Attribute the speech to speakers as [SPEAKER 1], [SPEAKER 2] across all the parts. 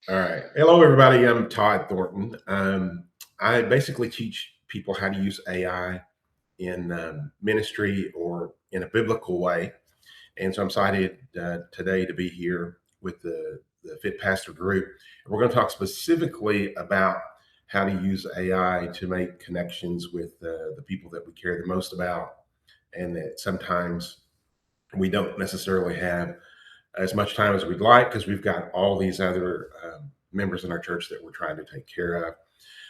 [SPEAKER 1] All right. Hello, everybody. I'm Todd Thornton. I basically teach people how to use AI in ministry or in a biblical way. And so I'm excited today to be here with the Fit Pastor group. And we're going to talk specifically about how to use AI to make connections with the people that we care the most about, and that sometimes we don't necessarily have as much time as we'd like because we've got all these other members in our church that we're trying to take care of.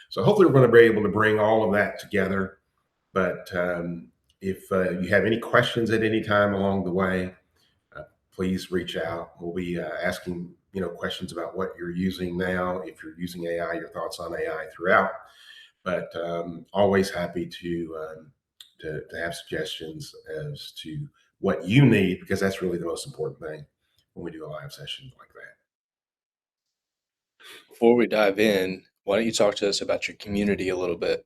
[SPEAKER 1] So hopefully we're going to be able to bring all of that together. But if you have any questions at any time along the way, uh, please reach out. We'll be asking questions about what you're using now, if you're using AI, your thoughts on AI throughout. But always happy to have suggestions as to what you need, because that's really the most important thing when we do a live session like that.
[SPEAKER 2] Before we dive in, why don't you talk to us about your community a little bit?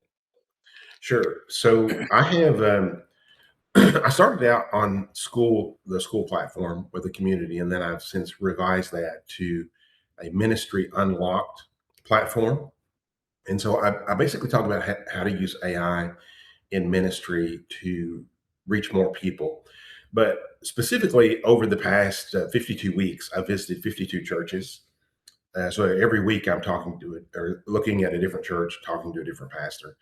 [SPEAKER 1] Sure. So I have I started out on the school platform with the community, and then I've since revised that to a ministry unlocked platform. And so I basically talk about how to use AI in ministry to reach more people. But specifically, over the past 52 weeks, I've visited 52 churches. So every week I'm talking to it or looking at a different church, talking to a different pastor.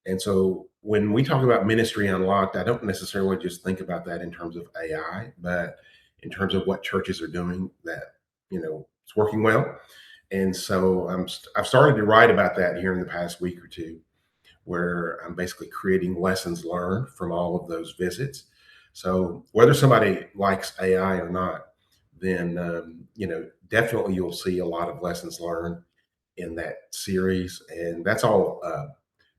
[SPEAKER 1] And so when we talk about ministry unlocked, I don't necessarily just think about that in terms of AI, but in terms of what churches are doing that, it's working well. And so I've started to write about that here in the past week or two, where I'm basically creating lessons learned from all of those visits. So whether somebody likes AI or not, then definitely you'll see a lot of lessons learned in that series, and that's all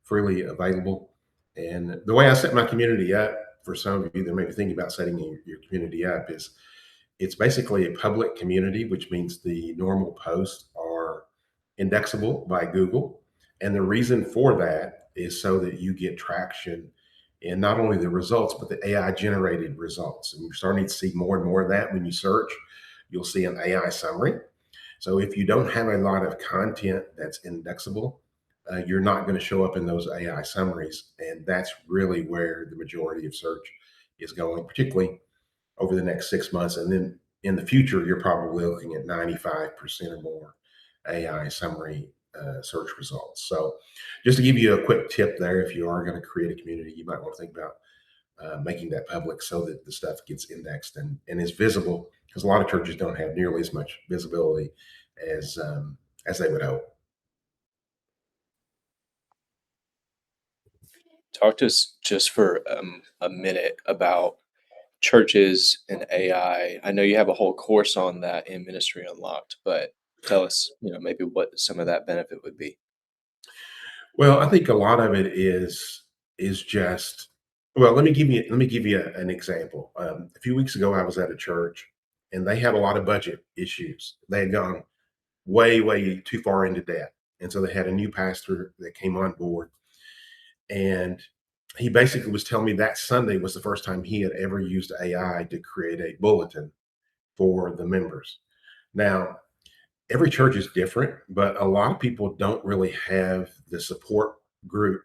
[SPEAKER 1] freely available. And the way I set my community up, for some of you that may be thinking about setting your community up, is it's basically a public community, which means the normal posts are indexable by Google. And the reason for that is so that you get traction in not only the results, but the AI generated results. And you're starting to see more and more of that when you search. You'll see an AI summary. So if you don't have a lot of content that's indexable, you're not going to show up in those AI summaries. And that's really where the majority of search is going, particularly over the next 6 months. And then in the future, you're probably looking at 95% or more AI summary search results. So, just to give you a quick tip there, if you are going to create a community, you might want to think about making that public so that the stuff gets indexed and is visible, because a lot of churches don't have nearly as much visibility as they would hope.
[SPEAKER 2] Talk to us just for a minute about churches and AI. I know you have a whole course on that in Ministry Unlocked, but tell us, maybe what some of that benefit would be.
[SPEAKER 1] Well, I think a lot of it is just well. Let me give you an example. A few weeks ago, I was at a church, and they had a lot of budget issues. They had gone way too far into debt, and so they had a new pastor that came on board, and he basically was telling me that Sunday was the first time he had ever used AI to create a bulletin for the members. Now, every church is different, but a lot of people don't really have the support group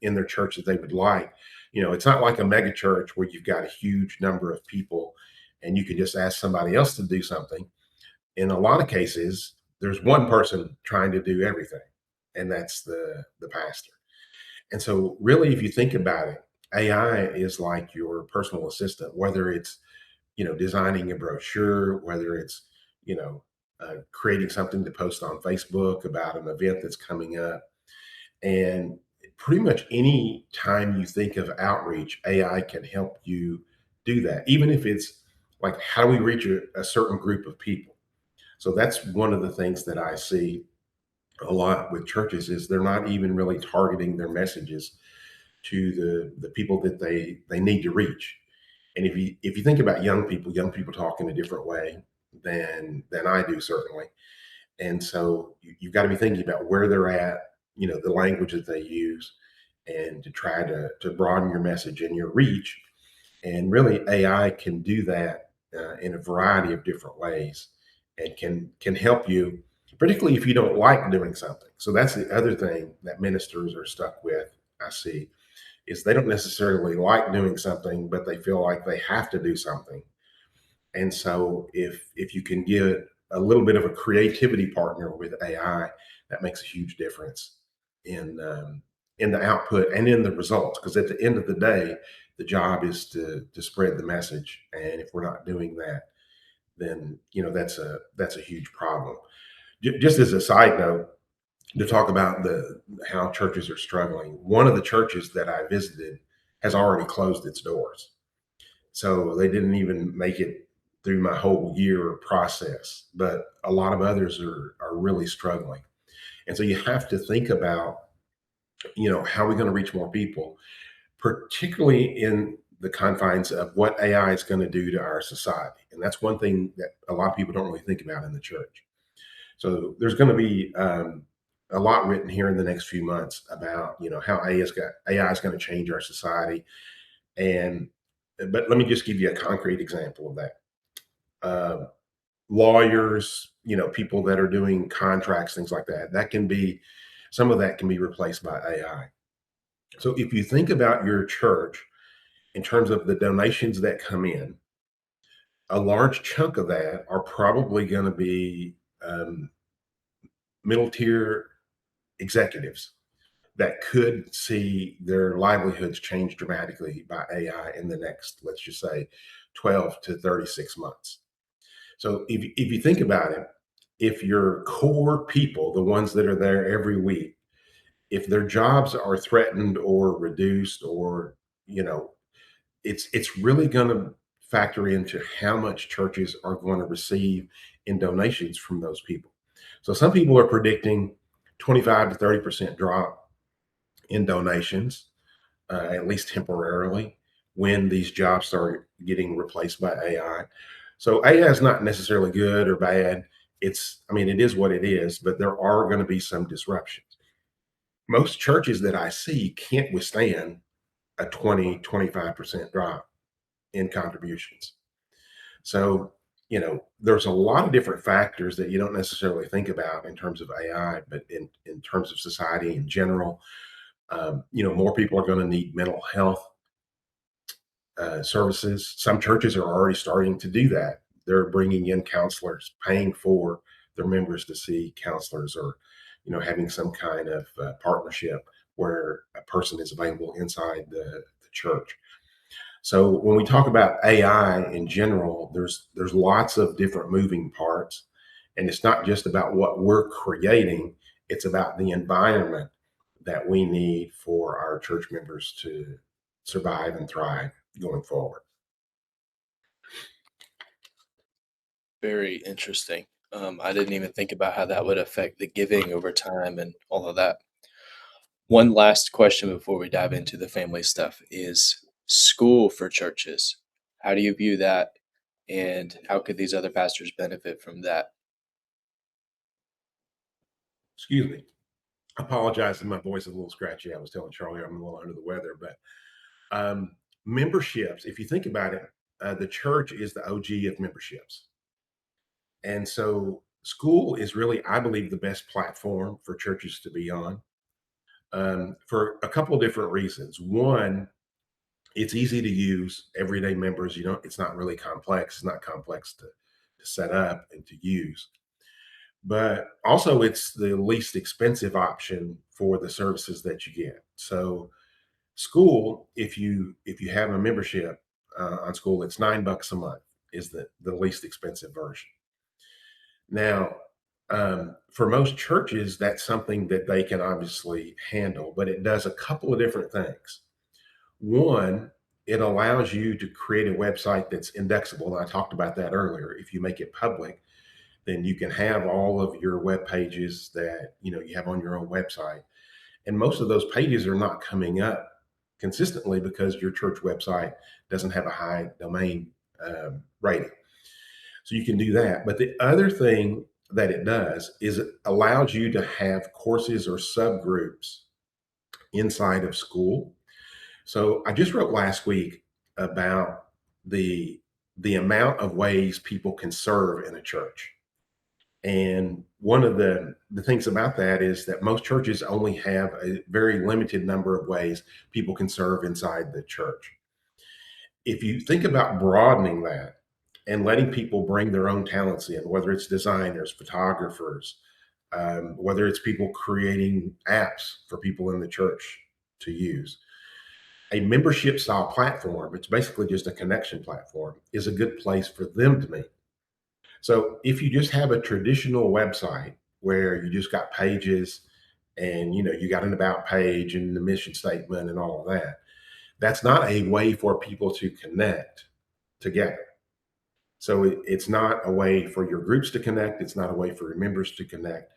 [SPEAKER 1] in their church that they would like. It's not like a mega church where you've got a huge number of people and you can just ask somebody else to do something. In a lot of cases, there's one person trying to do everything, and that's the pastor. And so, really, if you think about it, AI is like your personal assistant, whether it's designing a brochure, whether it's creating something to post on Facebook about an event that's coming up. And pretty much any time you think of outreach, AI can help you do that, even if it's like, how do we reach a certain group of people? So that's one of the things that I see a lot with churches, is they're not even really targeting their messages to the people that they need to reach. And if you think about young people talk in a different way than I do, certainly. And so you've got to be thinking about where they're at, the language that they use, and to try to broaden your message and your reach. And really, AI can do that in a variety of different ways. and can help you, particularly if you don't like doing something. So that's the other thing that ministers are stuck with. I see is they don't necessarily like doing something, but they feel like they have to do something. And so if you can get a little bit of a creativity partner with AI, that makes a huge difference in in the output and in the results. Because at the end of the day, the job is to spread the message, and if we're not doing that, then that's a huge problem. Just as a side note, to talk about the how churches are struggling, one of the churches that I visited has already closed its doors, so they didn't even make it through my whole year process. But a lot of others are really struggling, and so you have to think about how are we going to reach more people, particularly in the confines of what AI is going to do to our society. And that's one thing that a lot of people don't really think about in the church. So there's going to be a lot written here in the next few months about how AI is going to change our society. And but let me just give you a concrete example of that. Uh, Lawyers, people that are doing contracts, things like that. That can be some of that can be replaced by AI. So if you think about your church in terms of the donations that come in, a large chunk of that are probably going to be middle tier executives that could see their livelihoods change dramatically by AI in the next, let's just say, 12 to 36 months. So if you think about it, if your core people, the ones that are there every week, if their jobs are threatened or reduced, or you know it's really going to factor into how much churches are going to receive in donations from those people. So some people are predicting 25 to 30% drop in donations, at least temporarily, when these jobs start getting replaced by AI. So AI is not necessarily good or bad. I mean, it is what it is, but there are going to be some disruptions. Most churches that I see can't withstand a 20-25% drop in contributions. So, there's a lot of different factors that you don't necessarily think about in terms of AI, but in terms of society in general, more people are going to need mental health services. Some churches are already starting to do that. They're bringing in counselors, paying for their members to see counselors, or having some kind of partnership where a person is available inside the church. So when we talk about AI in general, there's lots of different moving parts, and it's not just about what we're creating, it's about the environment that we need for our church members to survive and thrive going forward.
[SPEAKER 2] Very interesting. I didn't even think about how that would affect the giving over time and all of that. One last question before we dive into the family stuff is school for churches. How do you view that? And how could these other pastors benefit from that?
[SPEAKER 1] Excuse me. I apologize if my voice is a little scratchy. I was telling Charlie I'm a little under the weather, but memberships, if you think about it, the church is the OG of memberships. And so school is really, I believe, the best platform for churches to be on, for a couple of different reasons. One, it's easy to use. Everyday members, it's not really complex. It's not complex to set up and to use. But also, it's the least expensive option for the services that you get. So school, if you have a membership on school, it's $9 a month is the least expensive version. Now, for most churches, that's something that they can obviously handle, but it does a couple of different things. One, it allows you to create a website that's indexable. And I talked about that earlier. If you make it public, then you can have all of your web pages that you have on your own website. And most of those pages are not coming up consistently because your church website doesn't have a high domain rating. So you can do that. But the other thing that it does is it allows you to have courses or subgroups inside of school. So I just wrote last week about the amount of ways people can serve in a church. And one of the things about that is that most churches only have a very limited number of ways people can serve inside the church. If you think about broadening that and letting people bring their own talents in, whether it's designers, photographers, whether it's people creating apps for people in the church to use, a membership style platform, it's basically just a connection platform, is a good place for them to meet. So if you just have a traditional website where you just got pages and you got an about page and the mission statement and all of that, that's not a way for people to connect together. So it's not a way for your groups to connect. It's not a way for your members to connect.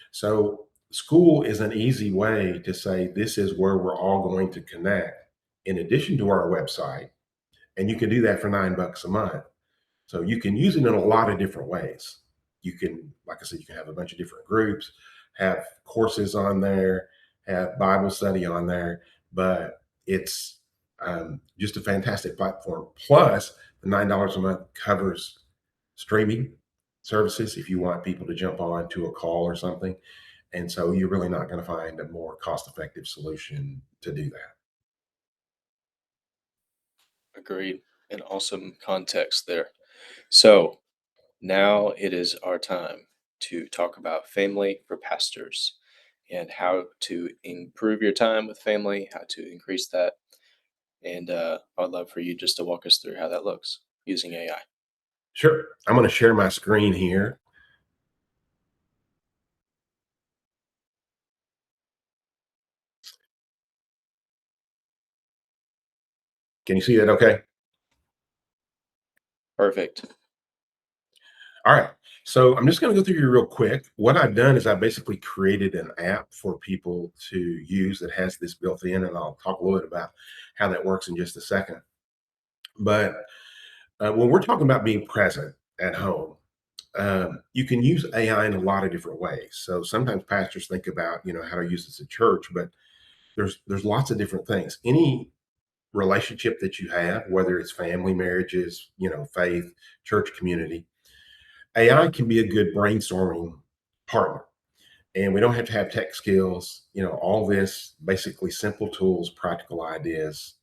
[SPEAKER 1] So school is an easy way to say this is where we're all going to connect in addition to our website. And you can do that for $9 a month. So you can use it in a lot of different ways. You can, like I said, you can have a bunch of different groups, have courses on there, have Bible study on there, but it's just a fantastic platform. Plus, the $9 a month covers streaming services if you want people to jump on to a call or something. And so you're really not going to find a more cost effective solution to do that.
[SPEAKER 2] Agreed. An awesome context there. So now it is our time to talk about family for pastors and how to improve your time with family, how to increase that. And I'd love for you just to walk us through how that looks using AI.
[SPEAKER 1] Sure. I'm going to share my screen here. Can you see that okay?
[SPEAKER 2] Perfect.
[SPEAKER 1] All right. So I'm just going to go through you real quick. What I've done is I basically created an app for people to use that has this built in, and I'll talk a little bit about how that works in just a second. But when we're talking about being present at home, you can use AI in a lot of different ways. So sometimes pastors think about how to use this at church, but there's lots of different things. Any relationship that you have, whether it's family, marriages, faith, church community, AI can be a good brainstorming partner. And we don't have to have tech skills, all this basically simple tools, practical ideas,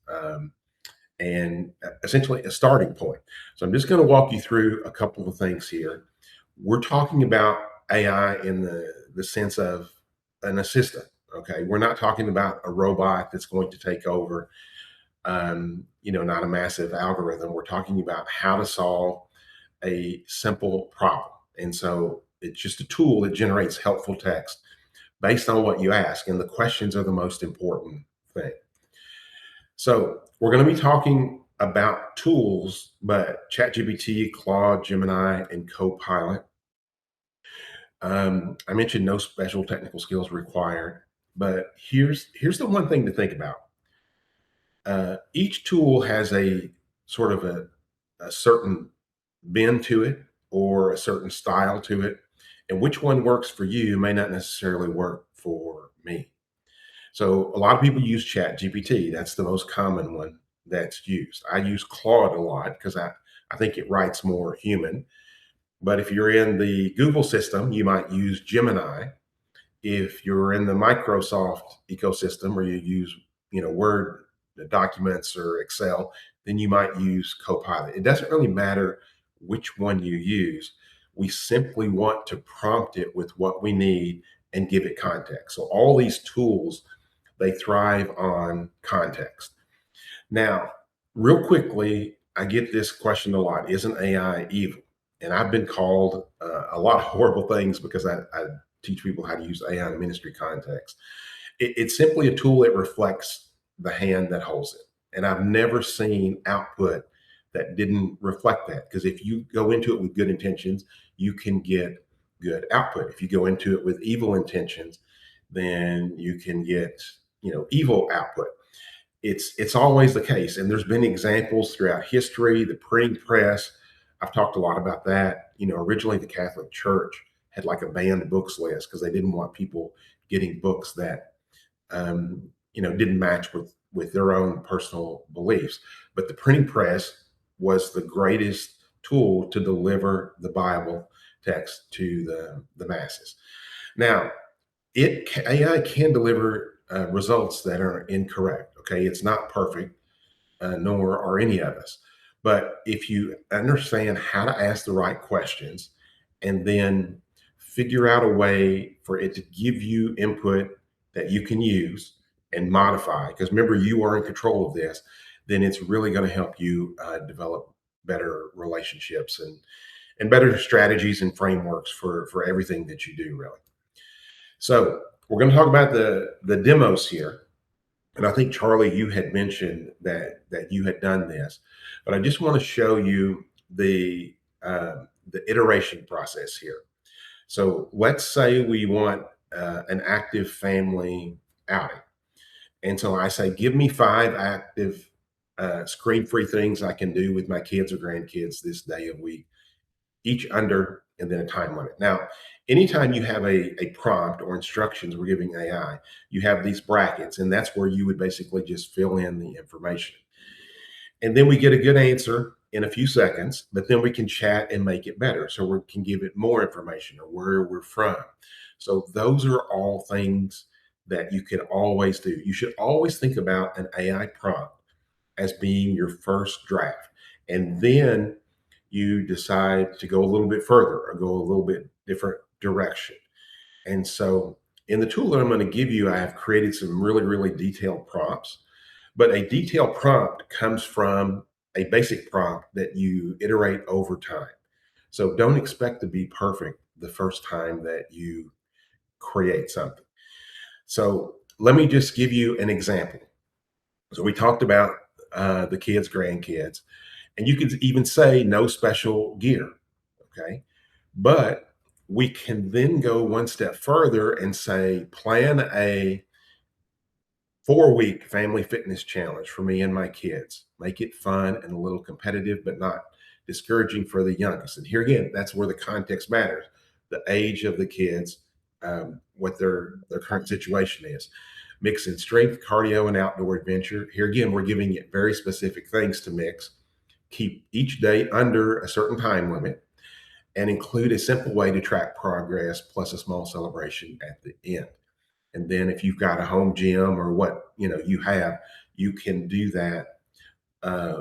[SPEAKER 1] and essentially a starting point. So I'm just going to walk you through a couple of things here. We're talking about AI in the sense of an assistant. Okay. We're not talking about a robot that's going to take over, not a massive algorithm. We're talking about how to solve a simple problem. And so it's just a tool that generates helpful text based on what you ask. And the questions are the most important thing. So we're going to be talking about tools, but ChatGPT, Claude, Gemini, and Copilot. I mentioned no special technical skills required, but here's the one thing to think about. Each tool has a sort of a certain bend to it or a certain style to it. And which one works for you may not necessarily work for me. So a lot of people use Chat GPT. That's the most common one that's used. I use Claude a lot because I think it writes more human. But if you're in the Google system, you might use Gemini. If you're in the Microsoft ecosystem or you use, Word documents or Excel, then you might use Copilot. It doesn't really matter which one you use. We simply want to prompt it with what we need and give it context. So all these tools, they thrive on context. Now, real quickly, I get this question a lot: isn't AI evil? And I've been called a lot of horrible things because I teach people how to use AI in ministry context. It's simply a tool that reflects the hand that holds it. And I've never seen output that didn't reflect that. Because if you go into it with good intentions, you can get good output. If you go into it with evil intentions, then you can get, evil output. It's always the case. And there's been examples throughout history, the printing press. I've talked a lot about that. Originally the Catholic Church had like a banned books list because they didn't want people getting books that didn't match with their own personal beliefs. But the printing press was the greatest tool to deliver the Bible text to the masses. Now, AI can deliver results that are incorrect. Okay, it's not perfect, nor are any of us. But if you understand how to ask the right questions and then figure out a way for it to give you input that you can use and modify, because remember, you are in control of this, then it's really going to help you develop better relationships and better strategies and frameworks for everything that you do, really. So we're going to talk about the demos here. And I think Charlie, you had mentioned that you had done this, but I just want to show you the iteration process here. So let's say we want an active family outing, and so I say, give me 5 active screen-free things I can do with my kids or grandkids this day of week, each under and then a time limit. Now, anytime you have a prompt or instructions we're giving AI, you have these brackets, and that's where you would basically just fill in the information. And then we get a good answer in a few seconds, but then we can chat and make it better. So we can give it more information or where we're from. So those are all things that you can always do. You should always think about an AI prompt as being your first draft. And then you decide to go a little bit further or go a little bit different direction. And so in the tool that I'm going to give you, I have created some really, really detailed prompts. But a detailed prompt comes from a basic prompt that you iterate over time. So don't expect to be perfect the first time that you create something. So let me just give you an example. So we talked about the kids, grandkids, and you could even say no special gear. Okay. But we can then go one step further and say, plan a 4-week family fitness challenge for me and my kids. Make it fun and a little competitive, but not discouraging for the youngest. And here again, that's where the context matters. The age of the kids, what their current situation is. Mixing strength, cardio, and outdoor adventure. Here again, we're giving it very specific things to mix. Keep each day under a certain time limit and include a simple way to track progress plus a small celebration at the end. And then if you've got a home gym or what you have, you can do that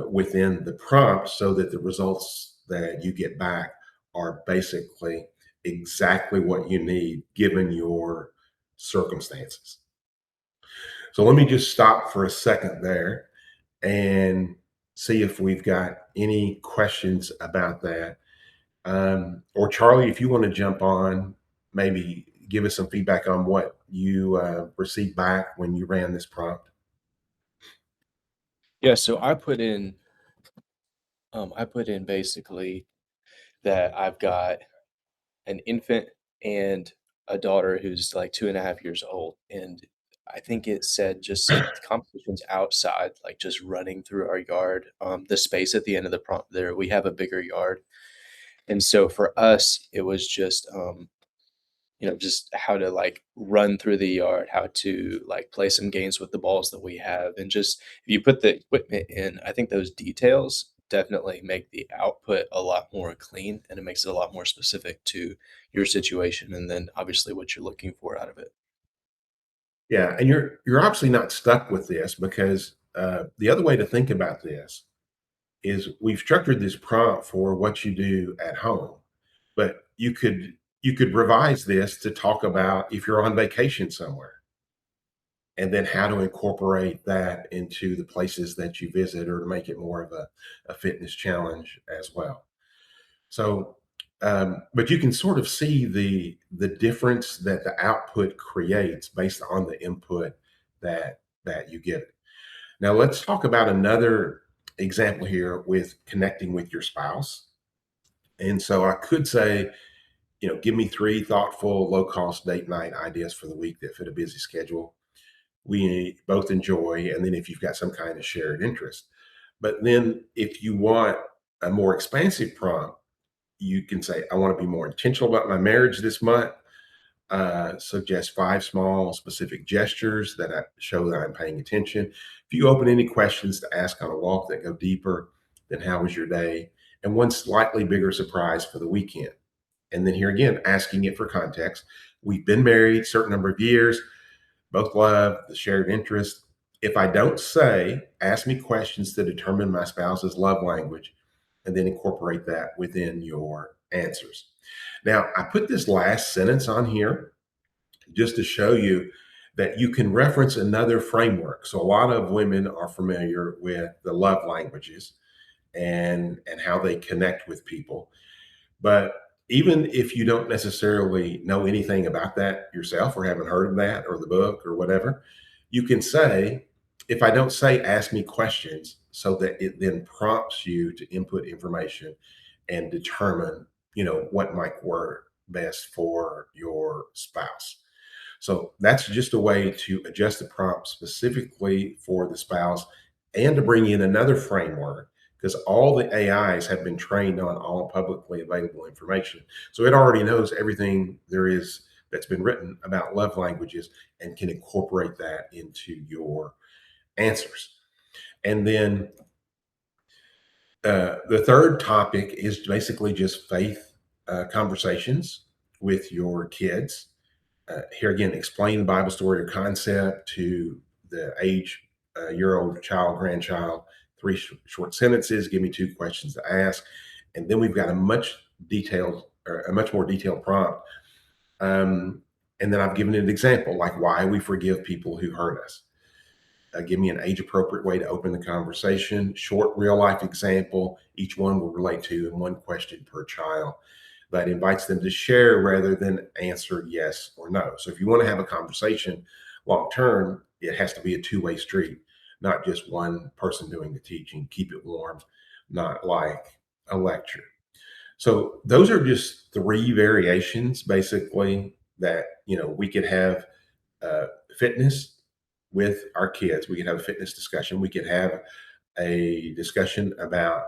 [SPEAKER 1] within the prompt so that the results that you get back are basically exactly what you need given your circumstances. So let me just stop for a second there and see if we've got any questions about that. Or Charlie, if you want to jump on, maybe give us some feedback on what you received back when you ran this prompt.
[SPEAKER 2] Yeah, so I put in basically that I've got an infant and a daughter who's like 2.5 years old. And I think it said competitions outside, like just running through our yard. The space at the end of the prompt there, we have a bigger yard. And so for us, it was just how to like run through the yard, how to like play some games with the balls that we have. And just if you put the equipment in, I think those details definitely make the output a lot more clean and it makes it a lot more specific to your situation and then obviously what you're looking for out of it.
[SPEAKER 1] Yeah, and you're obviously not stuck with this because the other way to think about this is we've structured this prompt for what you do at home, but you could revise this to talk about if you're on vacation somewhere and then how to incorporate that into the places that you visit or to make it more of a fitness challenge as well. So, but you can sort of see the difference that the output creates based on the input that you give it. Now, let's talk about another example here with connecting with your spouse. And so I could say, give me 3 thoughtful, low cost date night ideas for the week that fit a busy schedule we both enjoy, and then if you've got some kind of shared interest. But then if you want a more expansive prompt, you can say, I want to be more intentional about my marriage this month. Suggest 5 small, specific gestures that show that I'm paying attention. If you open any questions to ask on a walk that go deeper, then how was your day? And one slightly bigger surprise for the weekend. And then here again, asking it for context. We've been married a certain number of years, both love, the shared interest. If I don't say, ask me questions to determine my spouse's love language, and then incorporate that within your answers. Now, I put this last sentence on here just to show you that you can reference another framework. So, a lot of women are familiar with the love languages and how they connect with people. But even if you don't necessarily know anything about that yourself or haven't heard of that or the book or whatever, you can say, if I don't say, ask me questions so that it then prompts you to input information and determine, what might work best for your spouse. So that's just a way to adjust the prompt specifically for the spouse and to bring in another framework because all the AIs have been trained on all publicly available information. So it already knows everything there is that's been written about love languages and can incorporate that into your answers. And then the third topic is basically just faith conversations with your kids. Here again, explain the Bible story or concept to the age year old child, grandchild, three short sentences, give me two questions to ask. And then we've got a much more detailed prompt. Um, and then I've given an example, like why we forgive people who hurt us. Give me an age appropriate way to open the conversation, short real life example. Each one will relate to and one question per child that invites them to share rather than answer yes or no. So if you want to have a conversation long term, it has to be a two-way street, not just one person doing the teaching. Keep it warm, not like a lecture. So those are just three variations basically that we could have fitness with our kids. We could have a fitness discussion. We could have a discussion about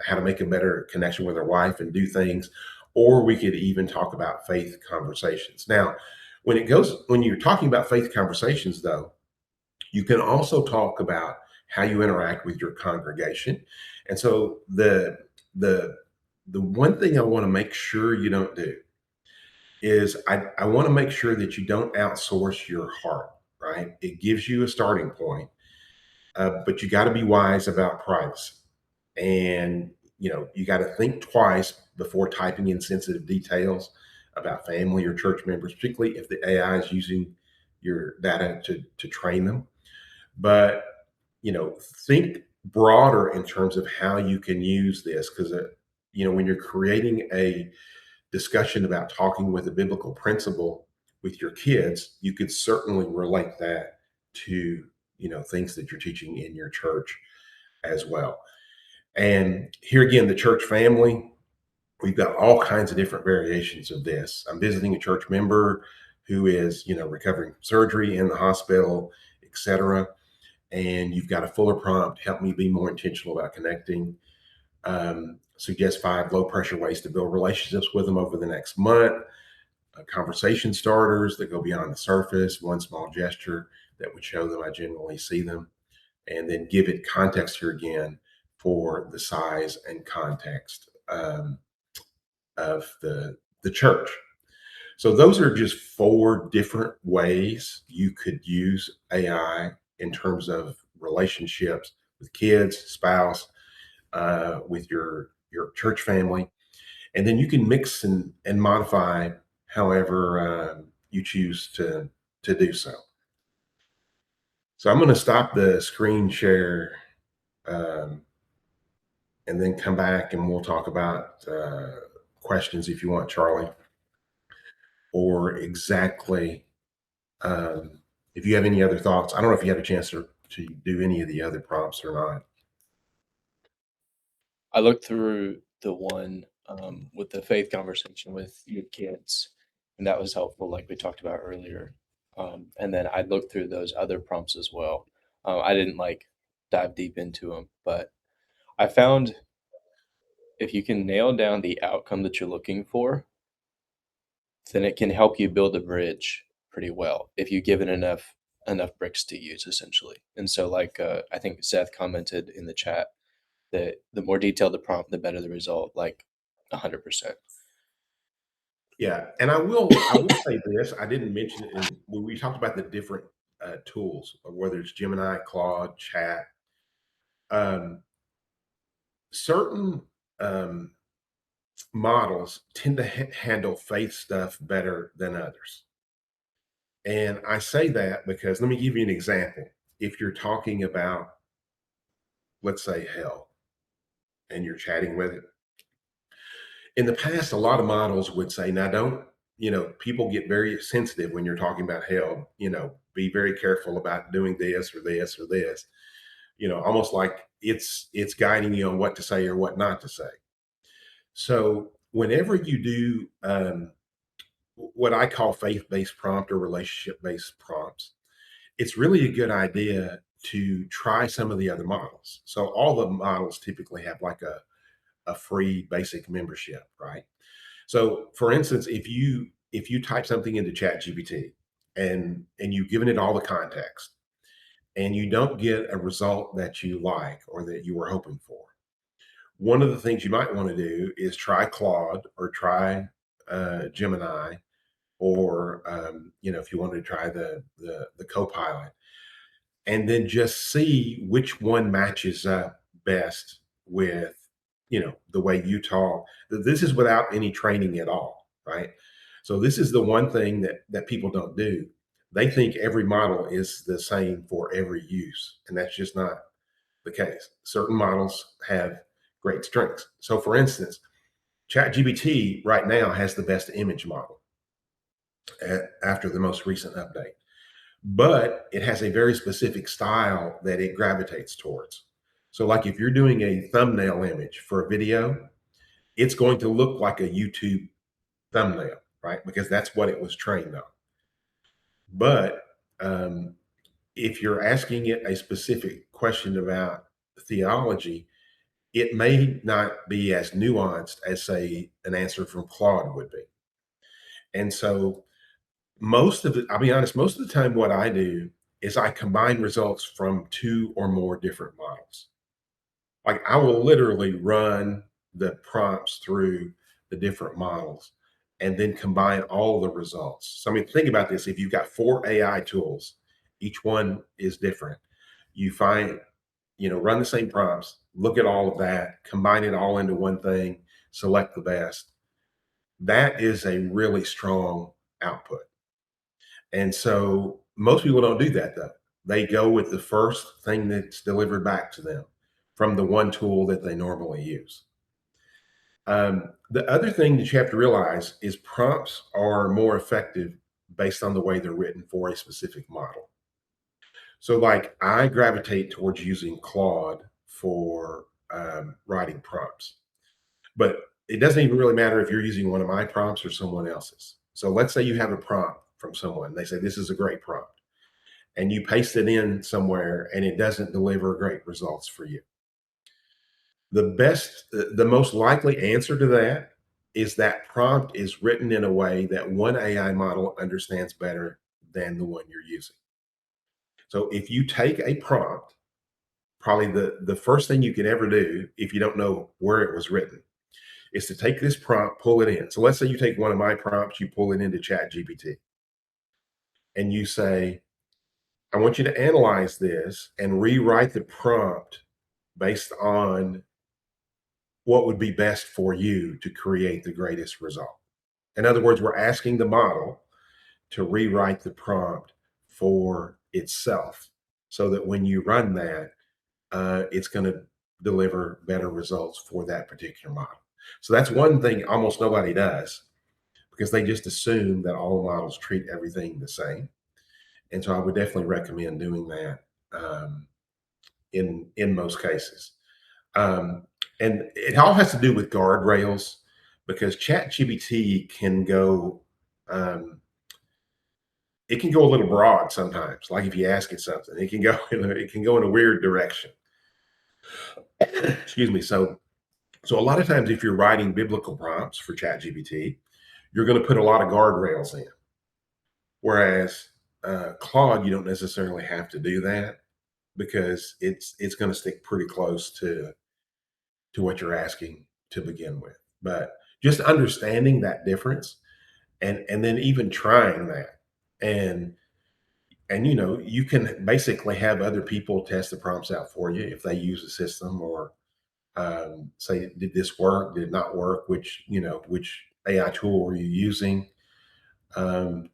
[SPEAKER 1] how to make a better connection with our wife and do things, or we could even talk about faith conversations. Now, when you're talking about faith conversations, though, you can also talk about how you interact with your congregation. And so the one thing I want to make sure you don't do is I want to make sure that you don't outsource your heart, right? It gives you a starting point, but you got to be wise about privacy. And, you got to think twice before typing in sensitive details about family or church members, particularly if the AI is using your data to train them. But, think broader in terms of how you can use this because, when you're creating a discussion about talking with a biblical principle with your kids, you could certainly relate that to, things that you're teaching in your church as well. And here again, the church family, we've got all kinds of different variations of this. I'm visiting a church member who is, recovering from surgery in the hospital, etc. And you've got a fuller prompt, help me be more intentional about connecting. Suggest 5 low pressure ways to build relationships with them over the next month. Conversation starters that go beyond the surface, one small gesture that would show them I genuinely see them, and then give it context here again for the size and context of the church. So those are just 4 different ways you could use AI in terms of relationships with kids, spouse, with your church family, and then you can mix and modify however you choose to do so. So I'm going to stop the screen share um, and then come back and we'll talk about questions if you want, Charlie, or exactly um, if you have any other thoughts. I don't know if you had a chance to do any of the other prompts or not.
[SPEAKER 2] I looked through the one with the faith conversation with your kids, and that was helpful, like we talked about earlier. And then I looked through those other prompts as well. I didn't like dive deep into them, but I found if you can nail down the outcome that you're looking for, then it can help you build a bridge pretty well if you give it enough bricks to use essentially. And so like I think Seth commented in the chat that the more detailed the prompt, the better the result, like 100%.
[SPEAKER 1] Yeah, and I will say this, I didn't mention it in when we talked about the different, tools, whether it's Gemini, Claude, Chat, um, certain, um, models tend to handle faith stuff better than others, and I say that because let me give you an example. If you're talking about, let's say, hell, and you're chatting with it, in the past, a lot of models would say, "Now don't," people get very sensitive when you're talking about hell, "Be very careful about doing this or this or this," almost like it's guiding you on what to say or what not to say. So whenever you do what I call faith-based prompt or relationship-based prompts, it's really a good idea to try some of the other models. So all the models typically have like a free basic membership, right? So, for instance, if you type something into ChatGPT and you've given it all the context and you don't get a result that you like or that you were hoping for, one of the things you might want to do is try Claude or try Gemini, or if you wanted to try the Copilot, and then just see which one matches up best with the way you talk. This is without any training at all, right? So this is the one thing that people don't do. They think every model is the same for every use, and that's just not the case. Certain models have great strengths. So for instance, ChatGPT right now has the best image model after the most recent update, but it has a very specific style that it gravitates towards. So, like if you're doing a thumbnail image for a video, it's going to look like a YouTube thumbnail, right? Because that's what it was trained on. But if you're asking it a specific question about theology, it may not be as nuanced as, say, an answer from Claude would be. And so, I'll be honest, most of the time, what I do is I combine results from two or more different models. Like I will literally run the prompts through the different models and then combine all the results. So, I mean, think about this. If you've got four AI tools, each one is different. You find, run the same prompts, look at all of that, combine it all into one thing, select the best. That is a really strong output. And so most people don't do that though. They go with the first thing that's delivered back to them from the one tool that they normally use. The other thing that you have to realize is prompts are more effective based on the way they're written for a specific model. So, like, I gravitate towards using Claude for writing prompts, but it doesn't even really matter if you're using one of my prompts or someone else's. So, let's say you have a prompt from someone, they say, "This is a great prompt," and you paste it in somewhere and it doesn't deliver great results for you. The most likely answer to that is that prompt is written in a way that one AI model understands better than the one you're using. So if you take a prompt, probably the first thing you can ever do if you don't know where it was written is to take this prompt, pull it in. So let's say you take one of my prompts, you pull it into ChatGPT, and you say, "I want you to analyze this and rewrite the prompt based on what would be best for you to create the greatest result." In other words, we're asking the model to rewrite the prompt for itself so that when you run that, it's going to deliver better results for that particular model. So that's one thing almost nobody does because they just assume that all models treat everything the same. And so I would definitely recommend doing that in most cases. Um, and it all has to do with guardrails because ChatGPT can go um, it can go a little broad sometimes. Like if you ask it something, it can go it can go in a weird direction. Excuse me. So a lot of times, if you're writing biblical prompts for ChatGPT, you're going to put a lot of guardrails in. Whereas Claude, you don't necessarily have to do that because it's going to stick pretty close to what you're asking to begin with. But just understanding that difference and then even trying that. And you can basically have other people test the prompts out for you if they use the system, or say, did this work? Did it not work? Which AI tool are you using? Um,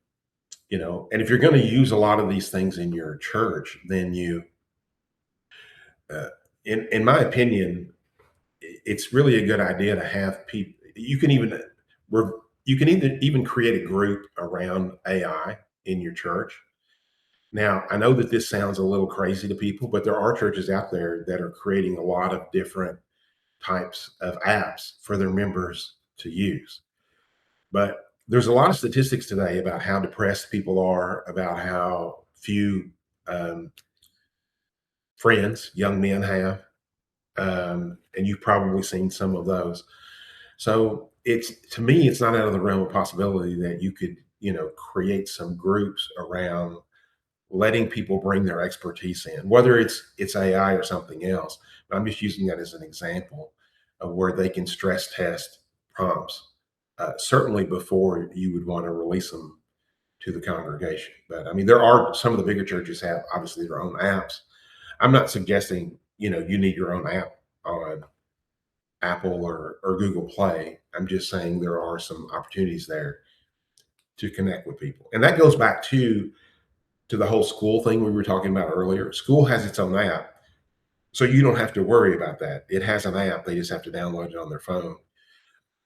[SPEAKER 1] and if you're going to use a lot of these things in your church, then uh, in my opinion, it's really a good idea to have people. Re- you can even create a group around AI in your church. Now, I know that this sounds a little crazy to people, but there are churches out there that are creating a lot of different types of apps for their members to use. But there's a lot of statistics today about how depressed people are, about how few um, friends young men have, and you've probably seen some of those. So it's to me, it's not out of the realm of possibility that you could, create some groups around letting people bring their expertise in, whether it's AI or something else. But I'm just using that as an example of where they can stress test prompts, certainly before you would want to release them to the congregation. But I mean, there are some of the bigger churches have obviously their own apps. I'm not suggesting you need your own app on Apple or Google Play. I'm just saying there are some opportunities there to connect with people, and that goes back to the whole school thing we were talking about earlier. School has its own app, so you don't have to worry about that. It has an app; they just have to download it on their phone.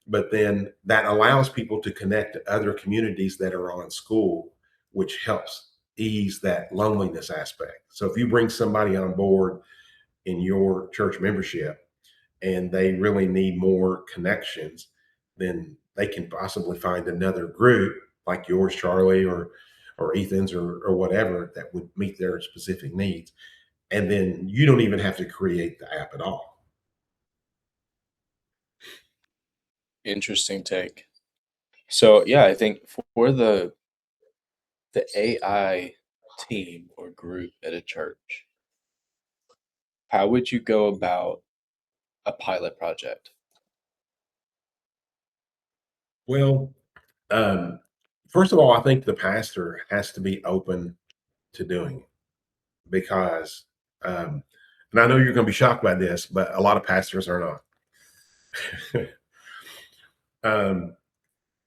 [SPEAKER 1] But then that allows people to connect to other communities that are on school, which helps ease that loneliness aspect. So if you bring somebody on board in your church membership and they really need more connections, then they can possibly find another group like yours, Charlie, or Ethan's, or whatever, that would meet their specific needs. And then you don't even have to create the app at all.
[SPEAKER 2] Interesting take. So yeah, I think for the AI team or group at a church, how would you go about a pilot project?
[SPEAKER 1] Well, um, first of all, I think the pastor has to be open to doing it, because, um, and I know you're going to be shocked by this, but a lot of pastors are not. um,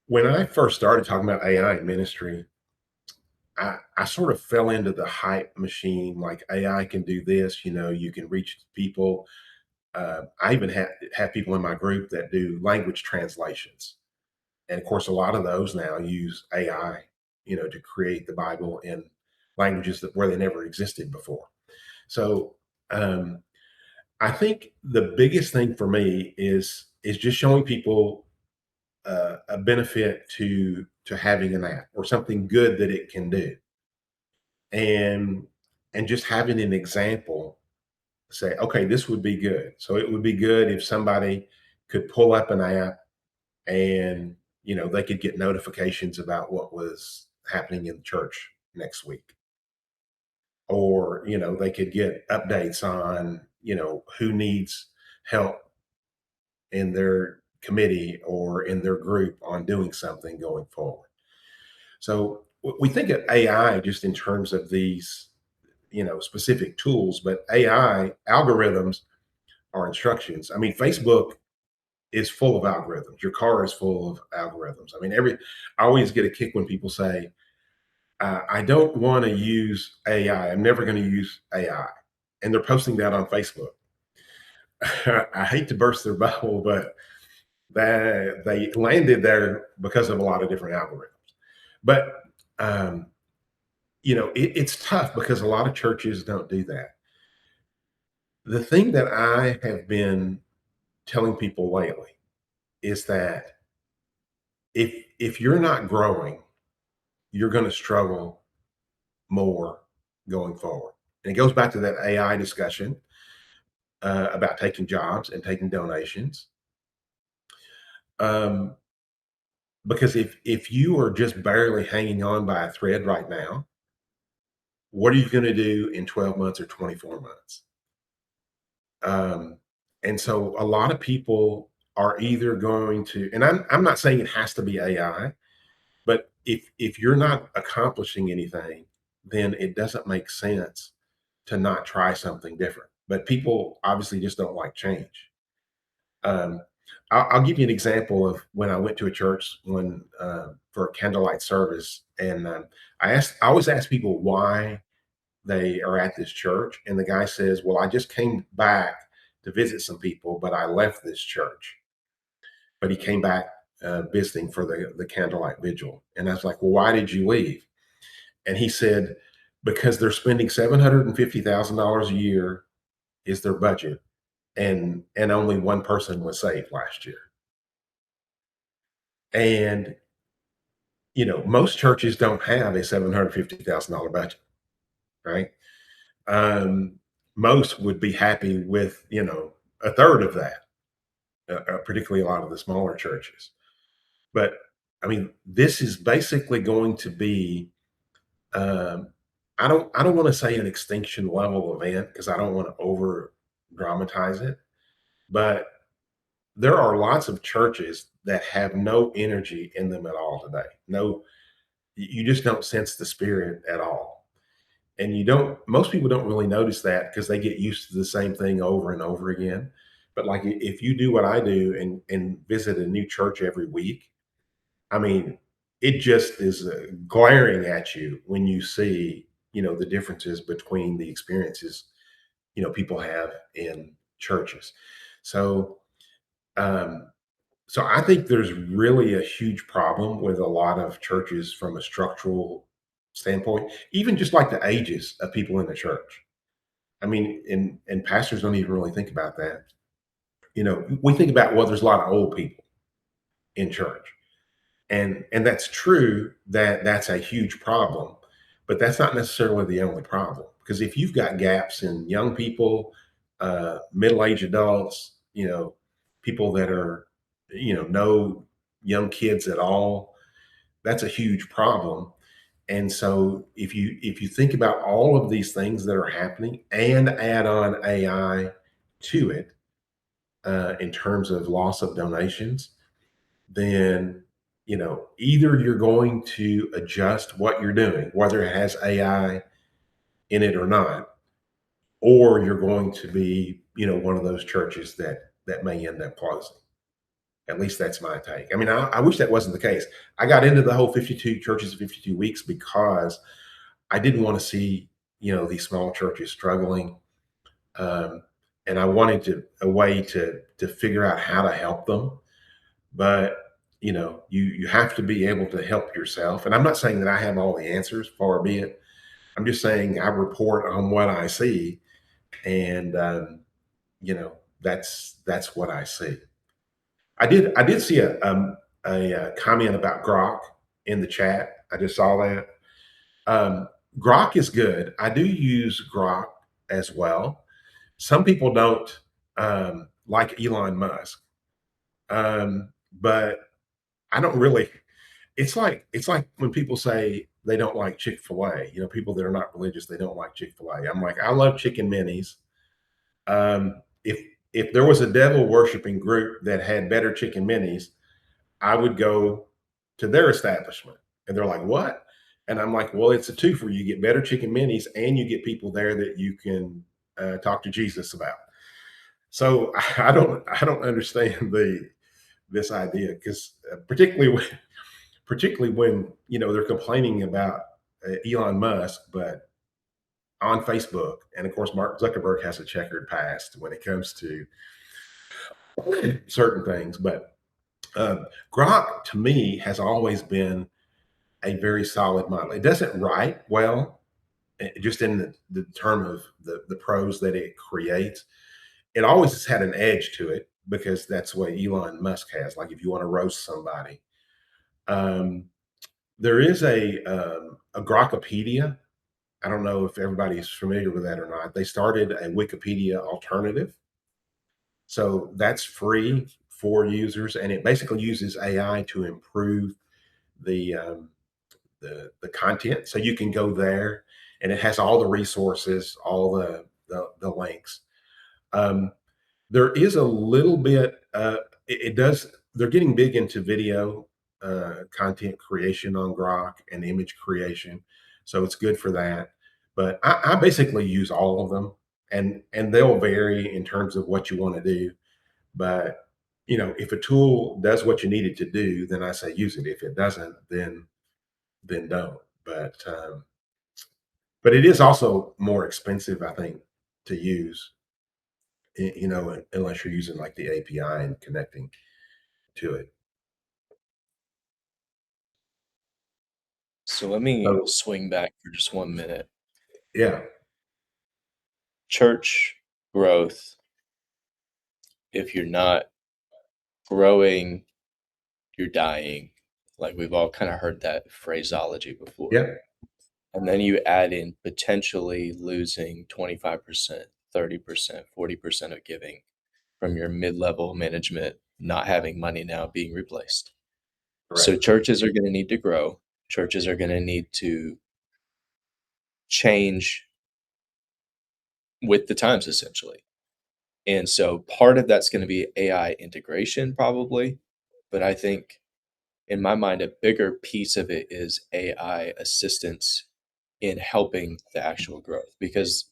[SPEAKER 1] when I first started talking about AI in ministry, I sort of fell into the hype machine. Like, AI can do this, you can reach people. I even have people in my group that do language translations. And of course, a lot of those now use AI, to create the Bible in languages where they never existed before. So um, I think the biggest thing for me is just showing people a benefit to having an app or something good that it can do, and just having an example, say, okay, this would be good. So it would be good if somebody could pull up an app, and they could get notifications about what was happening in the church next week, or they could get updates on who needs help in their committee or in their group on doing something going forward. So we think of AI just in terms of these specific tools, but AI algorithms are instructions. I mean, Facebook is full of algorithms. Your car is full of algorithms. I mean, I always get a kick when people say, I don't want to use AI. I'm never going to use AI. And they're posting that on Facebook. I hate to burst their bubble, but that they landed there because of a lot of different algorithms. But, um, it's tough because a lot of churches don't do that. The thing that I have been telling people lately is that if you're not growing, you're going to struggle more going forward. And it goes back to that AI discussion about taking jobs and taking donations. Um, because if you are just barely hanging on by a thread right now, what are you going to do in 12 months or 24 months? Um, and so a lot of people are either going to, and I'm not saying it has to be AI, if you're not accomplishing anything, then it doesn't make sense to not try something different. But people obviously just don't like change. Um, I'll give you an example of when I went to a church for a candlelight service, and I always ask people why they are at this church, and the guy says, "Well, I just came back to visit some people, but I left this church." But he came back visiting for the candlelight vigil, and I was like, "Well, why did you leave?" And he said, "Because they're spending $750,000 a year is their budget, and only one person was saved last year." And most churches don't have a $750,000 budget, right? Um, Most would be happy with a third of that, particularly a lot of the smaller churches. But I mean, this is basically going to be um, I don't want to say an extinction level event because I don't want to over dramatize it, but there are lots of churches that have no energy in them at all today. No, you just don't sense the spirit at all. And most people don't really notice that because they get used to the same thing over and over again. But like if you do what I do and visit a new church every week, I mean, it just is glaring at you when you see, the differences between the experiences, people have in churches. So, um, so I think there's really a huge problem with a lot of churches from a structural standpoint, even just like the ages of people in the church. I mean, and pastors don't even really think about that. We think about, well, there's a lot of old people in church. And that's true that that's a huge problem, but that's not necessarily the only problem. Because if you've got gaps in young people, middle-aged adults, people that are, no young kids at all, that's a huge problem. And so if you think about all of these things that are happening and add on AI to it, in terms of loss of donations, then either you're going to adjust what you're doing, whether it has AI in it or not, or you're going to be one of those churches that may end up closing. At least that's my take. I mean, I wish that wasn't the case. I got into the whole 52 churches in 52 weeks because I didn't want to see these small churches struggling, um, and I wanted a way to figure out how to help them. But you have to be able to help yourself. And I'm not saying that I have all the answers, far be it. I'm just saying I report on what I see, and that's what I see. I did see a comment about Grok in the chat. I just saw that. Grok is good. I do use Grok as well. Some people don't like Elon Musk, but I don't really. It's like when people say they don't like Chick-fil-A. People that are not religious, they don't like Chick-fil-A. I'm like, I love chicken minis. If there was a devil worshiping group that had better chicken minis, I would go to their establishment. And they're like, what? And I'm like, well, it's a twofer. You get better chicken minis, and you get people there that you can talk to Jesus about. So I don't understand this idea because particularly when they're complaining about Elon Musk, but on Facebook, and of course Mark Zuckerberg has a checkered past when it comes to certain things. But Grok to me has always been a very solid model. It doesn't write well, just in the term of the prose that it creates. It always has had an edge to it because that's what Elon Musk has. Like if you want to roast somebody. Um, there is a Grokopedia. I don't know if everybody's familiar with that or not. They started a Wikipedia alternative. So that's free for users, and it basically uses AI to improve the the content. So you can go there, and it has all the resources, all the links. Um, there is a little bit. It does. They're getting big into video content creation on Grok and image creation, so it's good for that. But I basically use all of them, and they'll vary in terms of what you want to do. But if a tool does what you need it to do, then I say use it. If it doesn't, then don't. But it is also more expensive, I think, to use. Unless you're using like the API and connecting to it.
[SPEAKER 2] So let me
[SPEAKER 1] So
[SPEAKER 2] swing back for just 1 minute.
[SPEAKER 1] yeah,
[SPEAKER 2] Church growth, if you're not growing, you're dying. Like we've all kind of heard that phraseology before.
[SPEAKER 1] yeah,
[SPEAKER 2] And then you add in potentially losing 25%, 30%, 40% of giving from your mid-level management not having money now being replaced. So
[SPEAKER 1] correct.
[SPEAKER 2] churches are going to need to grow. Churches are going to need to change with the times essentially. And so part of that's going to be AI integration probably, but I think in my mind a bigger piece of it is AI assistance in helping the actual growth because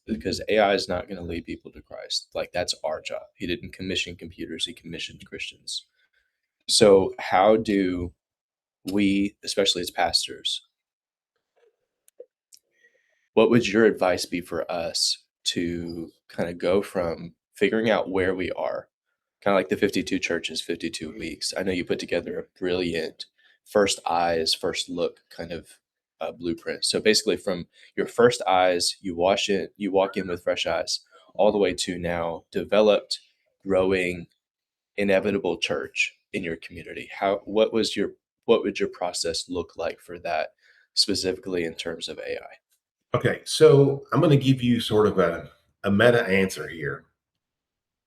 [SPEAKER 2] AI is not going to lead people to Christ. Like that's our job. He didn't commission computers, he commissioned Christians. So how do we, especially as pastors, what would your advice be for us to kind of go from figuring out where we are, kind of like the 52 churches, 52 weeks? I know you put together a brilliant first eyes, first look kind of blueprint. So basically, from your first eyes, you walk in with fresh eyes, all the way to now developed, growing, inevitable church in your community. What would your process look like for that, specifically in terms of AI?
[SPEAKER 1] Okay, so I'm going to give you sort of a meta answer here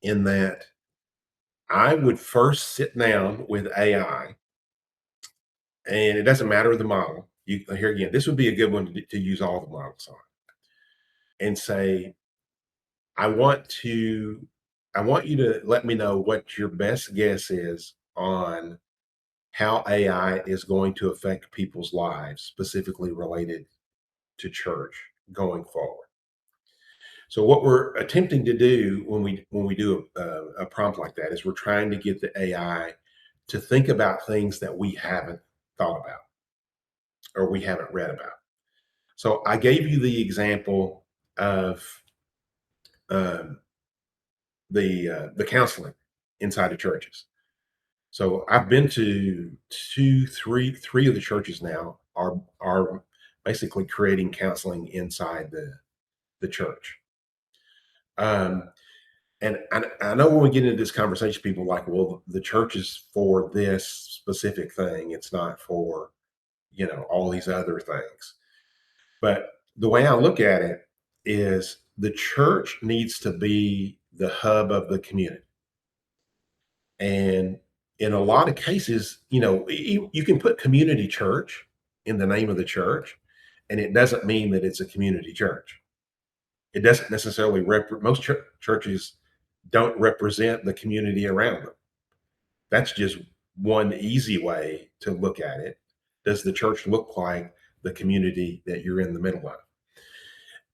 [SPEAKER 1] in that I would first sit down with AI, and it doesn't matter the model. Here again, this would be a good one to use all the models on, and say, I want to, I want you to let me know what your best guess is on how AI is going to affect people's lives, specifically related to church going forward. So what we're attempting to do when we do a prompt like that is we're trying to get the AI to think about things that we haven't thought about or we haven't read about. So I gave you the example of um, the counseling inside of churches. So I've been to three of the churches now are basically creating counseling inside the church. Um, and I know when we get into this conversation, people are like, well, the church is for this specific thing. It's not for, all these other things. But the way I look at it is the church needs to be the hub of the community. And in a lot of cases, you can put community church in the name of the church, and it doesn't mean that it's a community church. It doesn't necessarily most churches don't represent the community around them. That's just one easy way to look at it. Does the church look like the community that you're in the middle of?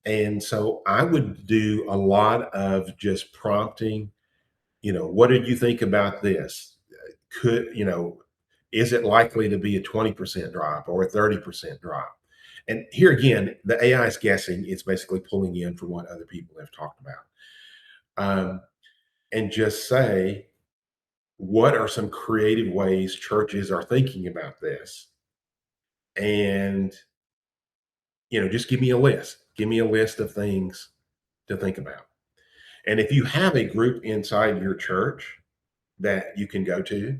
[SPEAKER 1] And so I would do a lot of just prompting, what did you think about this? Could, is it likely to be a 20% drop or a 30% drop? And here again, the AI is guessing. It's basically pulling in from what other people have talked about. And just say, what are some creative ways churches are thinking about this? And, just give me a list. Give me a list of things to think about. And if you have a group inside your church that you can go to,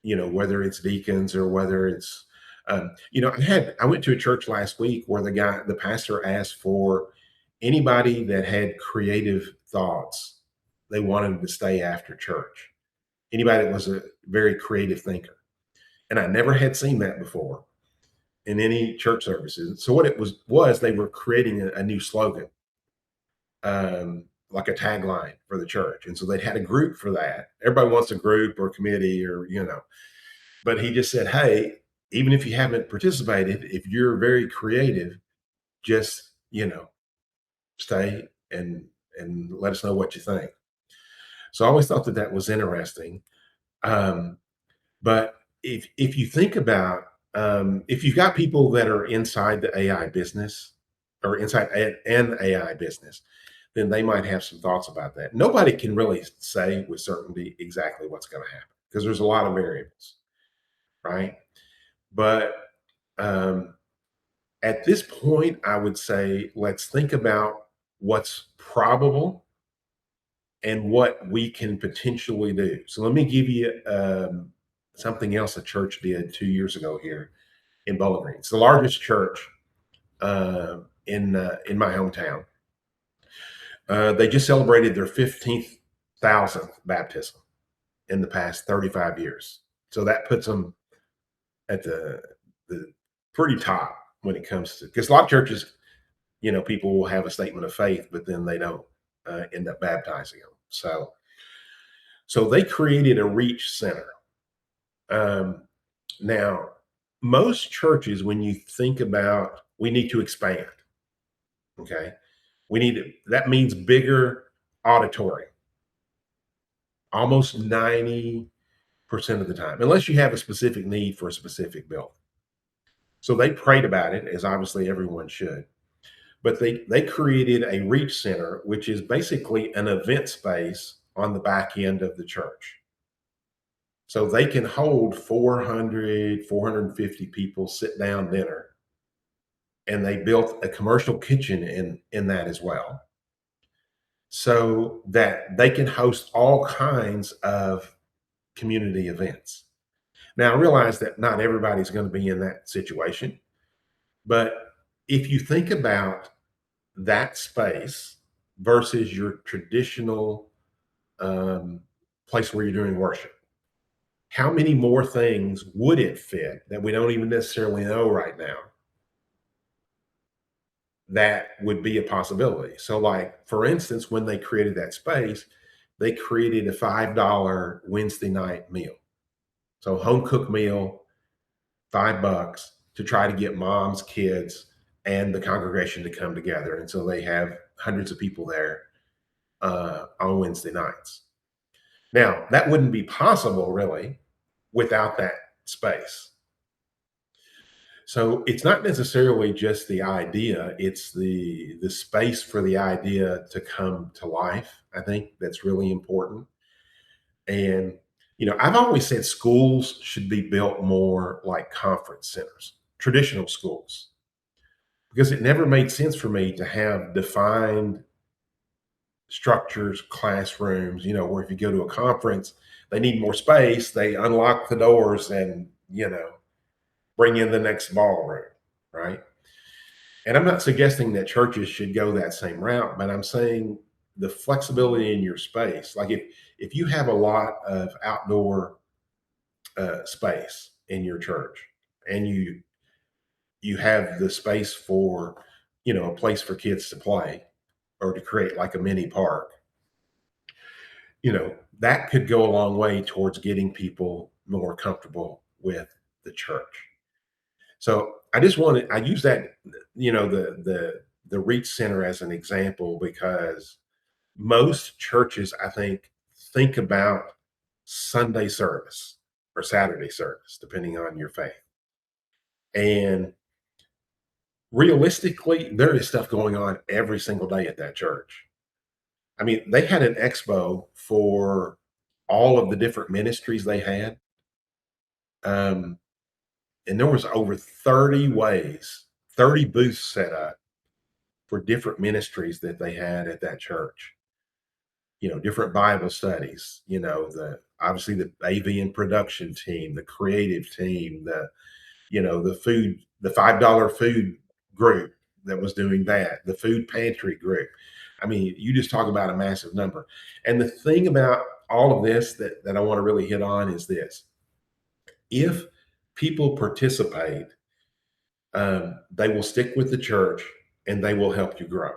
[SPEAKER 1] whether it's deacons or whether it's, I went to a church last week where the pastor asked for anybody that had creative thoughts. They wanted to stay after church. Anybody that was a very creative thinker. And I never had seen that before in any church services. So what it was they were creating a new slogan, like a tagline for the church. And so they had a group for that. Everybody wants a group or committee or. But he just said, "Hey, even if you haven't participated, if you're very creative, just stay and let us know what you think." So I always thought that that was interesting. Um, but if you think about if you've got people that are inside the AI business or inside an AI business, then they might have some thoughts about that. Nobody can really say with certainty exactly what's going to happen because there's a lot of variables, right? But um, at this point, I would say let's think about what's probable and what we can potentially do. So let me give you something else a church did 2 years ago here in Bowling Green. It's the largest church in my hometown. They just celebrated their 15,000th baptism in the past 35 years. So that puts them at the pretty top when it comes to, because a lot of churches, people will have a statement of faith, but then they don't end up baptizing them. So they created a reach center. Um, now, most churches, when you think about we need to expand, okay, that means bigger auditorium, almost 90% of the time, unless you have a specific need for a specific building. So they prayed about it, as obviously everyone should. But they created a reach center, which is basically an event space on the back end of the church. So they can hold 400, 450 people sit down dinner. And they built a commercial kitchen in that as well. So that they can host all kinds of community events. Now I realize that not everybody's going to be in that situation, but if you think about that space versus your traditional um, place where you're doing worship, how many more things would it fit that we don't even necessarily know right now that would be a possibility? So, like, for instance, when they created that space, they created a $5 Wednesday night meal. So, home cooked meal, $5 to try to get moms, kids, and the congregation to come together. And so they have hundreds of people there on Wednesday nights. Now, that wouldn't be possible really without that space. So it's not necessarily just the idea, it's the space for the idea to come to life. I think that's really important. And I've always said schools should be built more like conference centers, traditional schools, because it never made sense for me to have defined structures, classrooms, where if you go to a conference, they need more space, they unlock the doors and, bring in the next ballroom, right? And I'm not suggesting that churches should go that same route, but I'm saying the flexibility in your space. Like if you have a lot of outdoor space in your church, and you have the space for a place for kids to play or to create like a mini park, that could go a long way towards getting people more comfortable with the church. So I use that, the Reach Center as an example because most churches, I think about Sunday service or Saturday service, depending on your faith. And realistically, there is stuff going on every single day at that church. I mean, they had an expo for all of the different ministries they had. Um, and there was over 30 ways, 30 booths set up for different ministries that they had at that church. Different Bible studies, the obviously the AV and production team, the creative team, the food, the $5 food group that was doing that, the food pantry group. I mean, you just talk about a massive number. And the thing about all of this that I want to really hit on is this: if people participate, they will stick with the church and they will help you grow.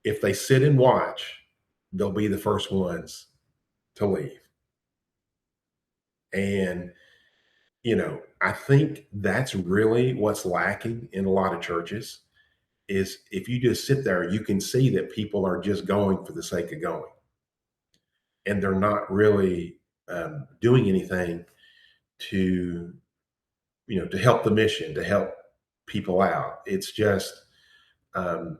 [SPEAKER 1] If they sit and watch, they'll be the first ones to leave. And I think that's really what's lacking in a lot of churches is if you just sit there, you can see that people are just going for the sake of going, and they're not really doing anything to to help the mission, to help people out. It's just um,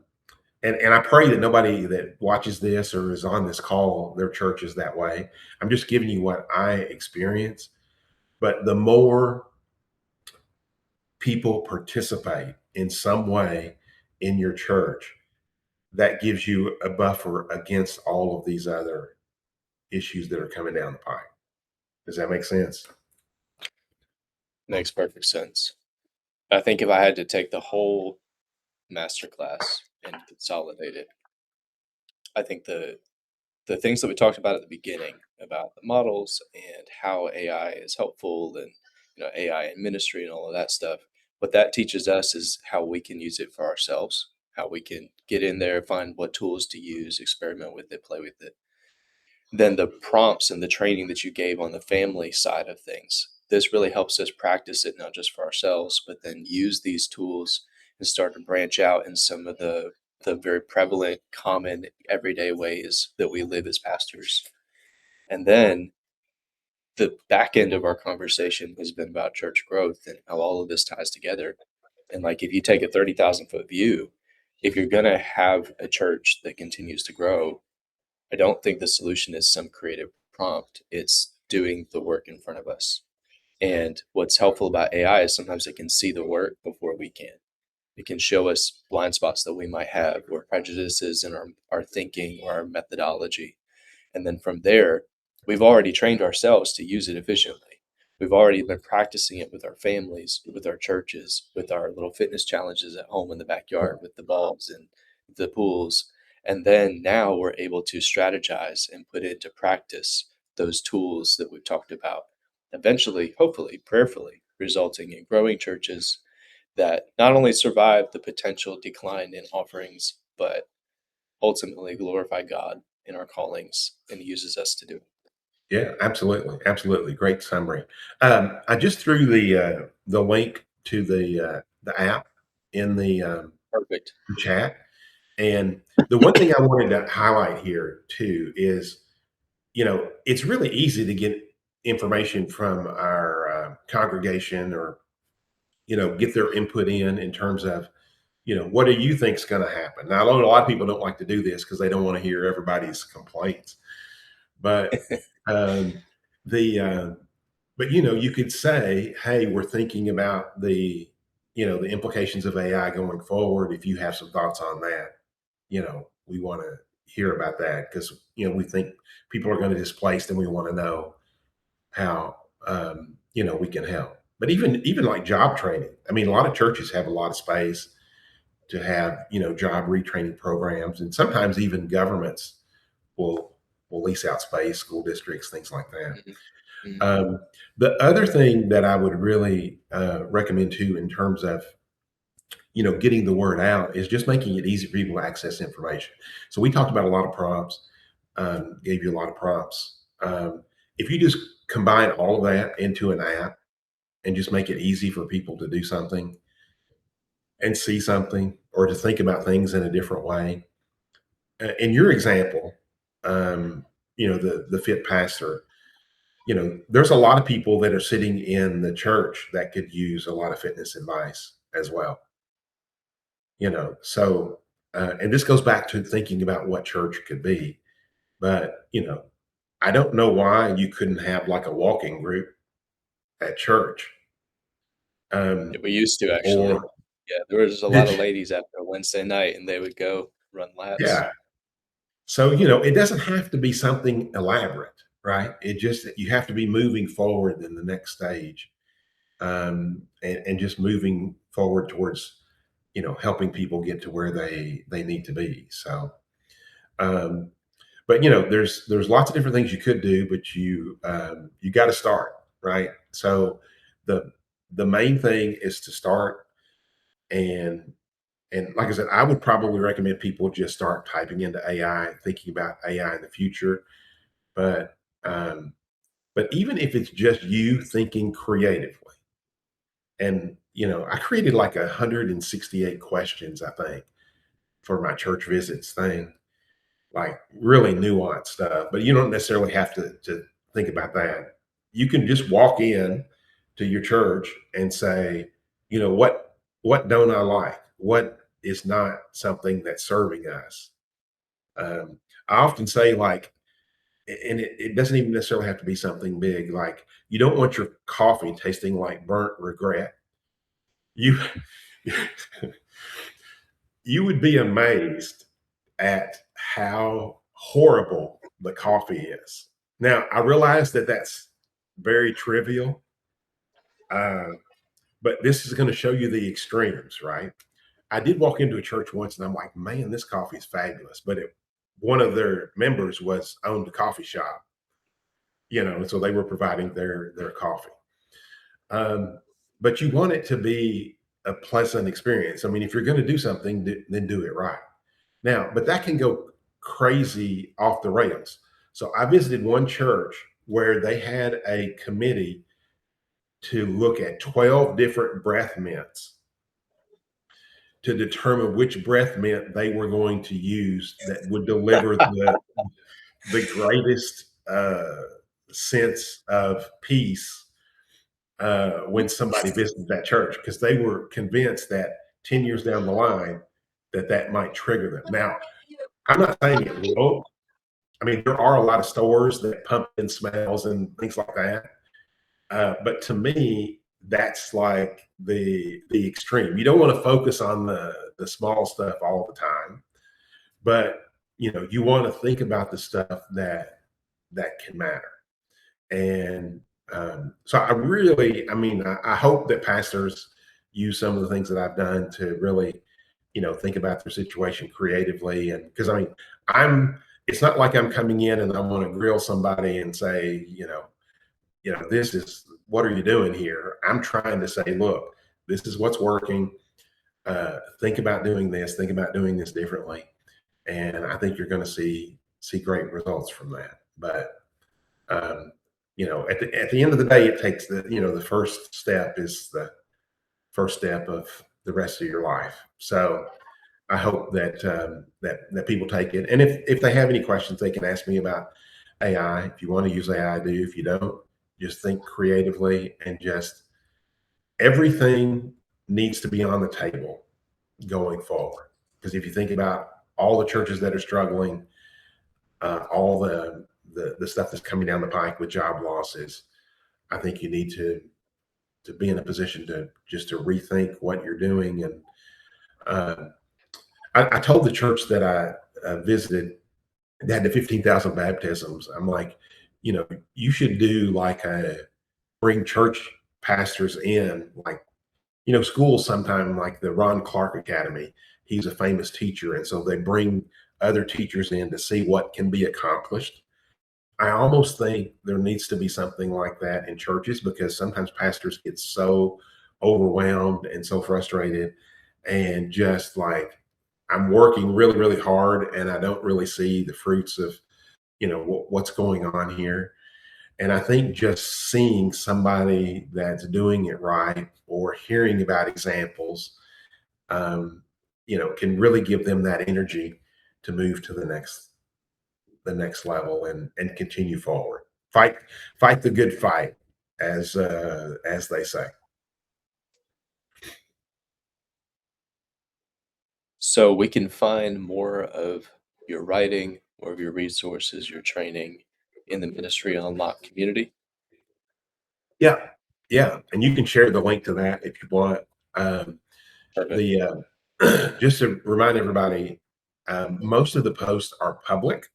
[SPEAKER 1] and I pray that nobody that watches this or is on this call, their church is that way. I'm just giving you what I experience. But the more people participate in some way in your church, that gives you a buffer against all of these other issues that are coming down the pipe. Does that make sense?
[SPEAKER 2] Makes perfect sense. I think if I had to take the whole master class and consolidate it, I think the things that we talked about at the beginning about the models and how AI is helpful and AI in ministry and all of that stuff, what that teaches us is how we can use it for ourselves, how we can get in there, find what tools to use, experiment with it, play with it. Then the prompts and the training that you gave on the family side of things, this really helps us practice it not just for ourselves, but then use these tools and start to branch out in some of the very prevalent, common, everyday ways that we live as pastors. And then the back end of our conversation has been about church growth and how all of this ties together. And like if you take a 30,000 foot view, if you're going to have a church that continues to grow, I don't think the solution is some creative prompt. It's doing the work in front of us. And what's helpful about AI is sometimes it can see the work before we can. It can show us blind spots that we might have or prejudices in our thinking or our methodology. And then from there, we've already trained ourselves to use it efficiently. We've already been practicing it with our families, with our churches, with our little fitness challenges at home in the backyard, with the bulbs and the pools. And then now we're able to strategize and put into practice those tools that we've talked about. Eventually, hopefully, prayerfully, resulting in growing churches that not only survive the potential decline in offerings, but ultimately glorify God in our callings and uses us to do it.
[SPEAKER 1] Yeah, absolutely, absolutely. Great summary. I just threw the link to the app in
[SPEAKER 2] Perfect.
[SPEAKER 1] the chat, and the one thing I wanted to highlight here too is it's really easy to get information from our congregation or get their input in terms of what do you think's going to happen. Now I know a lot of people don't like to do this because they don't want to hear everybody's complaints, but um, the but you could say, hey, we're thinking about the implications of AI going forward. If you have some thoughts on that, we want to hear about that because we think people are going to be displaced and we want to know how we can help. But even like job training, I mean, a lot of churches have a lot of space to have job retraining programs, and sometimes even governments will lease out space, school districts, things like that.
[SPEAKER 2] Mhm, mhm.
[SPEAKER 1] Um, the other thing that I would really recommend too, in terms of getting the word out, is just making it easy for people to access information. So we talked about a lot of prompts, gave you a lot of prompts. If you just combine all of that into an app and just make it easy for people to do something and see something or to think about things in a different way. In your example, the fit pastor, there's a lot of people that are sitting in the church that could use a lot of fitness advice as well. So and this goes back to thinking about what church could be. But I don't know why you couldn't have like a walking group at church.
[SPEAKER 2] Yeah, we used to actually.
[SPEAKER 1] Or
[SPEAKER 2] Yeah, there was a lot
[SPEAKER 1] did
[SPEAKER 2] of
[SPEAKER 1] you?
[SPEAKER 2] ladies after Wednesday night, and they would go run laps.
[SPEAKER 1] Yeah. So it doesn't have to be something elaborate, right? It just you have to be moving forward in the next stage, and just moving forward towards helping people get to where they need to be. So, um, but there's lots of different things you could do, but you got to start, right? So the the main thing is to start, and like I said, I would probably recommend people just start typing into AI, thinking about AI in the future. But um, But even if it's just you thinking creatively, and I created like 168 questions, I think, for my church visits thing, like really nuanced stuff. But you don't necessarily have to think about that. You can just walk in to your church and say, what don't I like? What is not something that's serving us? I often say, like, and it doesn't even necessarily have to be something big. Like, you don't want your coffee tasting like burnt regret. You you would be amazed at how horrible the coffee is. Now, I realize that that's very trivial, uh, but this is going to show you the extremes, right? I did walk into a church once, and I'm like, man, this coffee is fabulous. But one of their members was owned a coffee shop, and so they were providing their coffee. Um, but you want it to be a pleasant experience. I mean, if you're going to do something, then do it right. Now, but that can go crazy off the rails. So I visited one church where they had a committee to look at 12 different breath mints to determine which breath mint they were going to use that would deliver the greatest sense of peace when somebody visited that church, because they were convinced that 10 years down the line that might trigger them. Now, I'm not saying it will. I mean, there are a lot of stores that pump in smells and things like that. But to me, that's like the extreme. You don't want to focus on the small stuff all the time, but you want to think about the stuff that can matter. And so I mean, I hope that pastors use some of the things that I've done to really, think about their situation creatively. And because I mean, it's not like I'm coming in and I want to grill somebody and say, this is what are you doing here? I'm trying to say, look, this is what's working. Think about doing this. Think about doing this differently, and I think you're going to see great results from that. But um, at the end of the day, it takes the first step is the first step of the rest of your life. So I hope that people take it, and if they have any questions, they can ask me about AI. If you want to use AI, do. If you don't, just think creatively, and just everything needs to be on the table going forward. Because if you think about all the churches that are struggling, all the stuff that's coming down the pike with job losses, I think you need to be in a position to just to rethink what you're doing. And uh, I told the church that I visited, they had the 15,000 baptisms. I'm like, you should do like a bring church pastors in, like, schools sometime, like the Ron Clark Academy. He's a famous teacher. And so they bring other teachers in to see what can be accomplished. I almost think there needs to be something like that in churches, because sometimes pastors get so overwhelmed and so frustrated, and just like, I'm working really, really hard and I don't really see the fruits of, what's going on here. And I think just seeing somebody that's doing it right, or hearing about examples, um, can really give them that energy to move to the next level, and continue forward. Fight the good fight, as they say.
[SPEAKER 2] So we can find more of your writing, more of your resources, your training in the Ministry Unlocked community.
[SPEAKER 1] Yeah, yeah, and you can share the link to that if you want. Um,
[SPEAKER 2] Perfect.
[SPEAKER 1] the Just to remind everybody, most of the posts are public.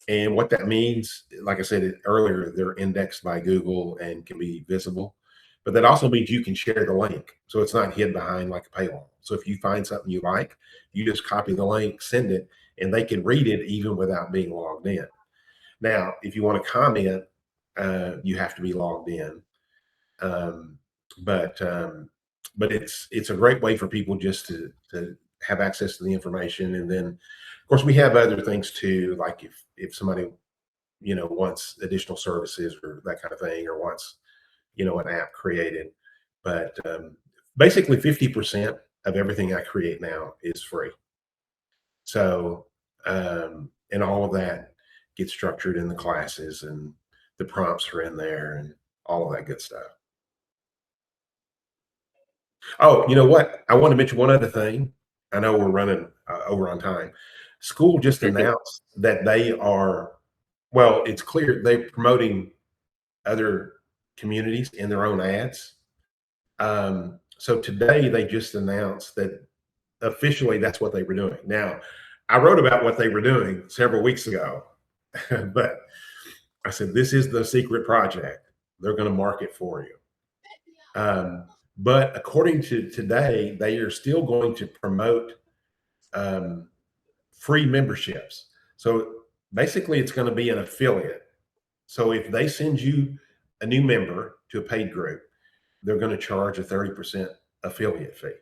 [SPEAKER 1] And what that means, like I said earlier, they're indexed by Google and can be visible. But that also means you can share the link. So it's not hid behind like a paywall. So if you find something you like, you just copy the link, send it, and they can read it even without being logged in. Now, if you want to comment, you have to be logged in. Um, but but it's a great way for people just to have access to the information. And then, of course, we have other things too. Like if somebody wants additional services or that kind of thing, or wants, an app created. But basically 50% of everything I create now is free. So, and all of that gets structured in the classes, and the prompts are in there and all of that good stuff. Oh, you know what? I want to mention one other thing. I know we're running over on time. School just
[SPEAKER 2] You're good.
[SPEAKER 1] announced that they are, well, it's clear they're promoting other communities in their own ads. So today they just announced that officially that's what they were doing. Now, I wrote about what they were doing several weeks ago, but I said, this is the secret project. They're going to market for you. But according to today, they are still going to promote um, free memberships. So basically, it's going to be an affiliate. So if they send you a new member to a paid group, they're going to charge a 30% affiliate fee.